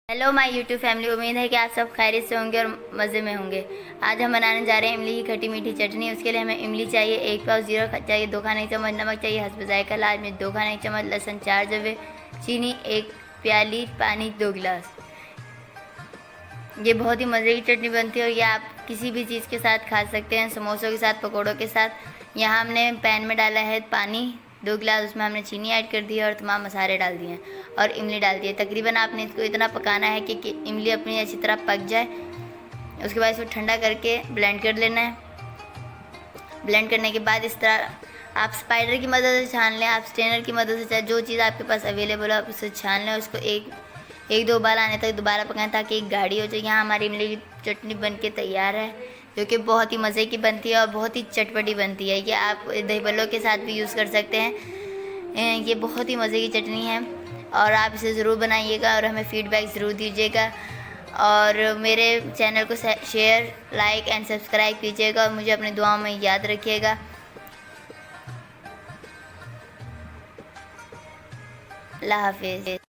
Hello my YouTube family. उम्मीद है कि आप सब खैरियत से होंगे और मज़े में होंगे। आज हम बनाने जा रहे हैं इमली की खट्टी मीठी चटनी। उसके लिए हमें इमली चाहिए, 1 पाव जीरा चाहिए, 2 खाने चम्मच नमक चाहिए, हस्ब जायका लाल मिर्च 2 खाने चम्मच, लहसुन 4 जवे, चीनी 1 प्याली, पानी 2 गिलास। ये बहुत ही मज़े की चटनी बनती है और ये आप किसी भी चीज़ के साथ खा सकते हैं, समोसों के साथ, पकौड़ों के साथ। यहाँ हमने पैन में डाला है पानी 2 गिलास, उसमें हमने चीनी ऐड कर दी है और तमाम मसाले डाल दिए हैं और इमली डाल दी है। तकरीबन आपने इसको इतना पकाना है कि इमली अपनी अच्छी तरह पक जाए। उसके बाद इसको ठंडा करके ब्लेंड कर लेना है। ब्लेंड करने के बाद इस तरह आप स्पाइडर की मदद से छान लें, आप स्ट्रेनर की मदद से, चाहे जो चीज़ आपके पास अवेलेबल हो आप उससे छान लें। उसको एक दो उबाल आने तक दोबारा पकाएं ताकि एक गाढ़ी हो जाए। यहाँ हमारी इमली की चटनी बनके तैयार है, जो कि बहुत ही मज़े की बनती है और बहुत ही चटपटी बनती है। ये आप दही बल्लों के साथ भी यूज़ कर सकते हैं। ये बहुत ही मज़े की चटनी है और आप इसे ज़रूर बनाइएगा और हमें फ़ीडबैक ज़रूर दीजिएगा। और मेरे चैनल को शेयर, लाइक एंड सब्सक्राइब कीजिएगा और मुझे अपनी दुआओं में याद रखिएगा। अल्लाह हाफिज़।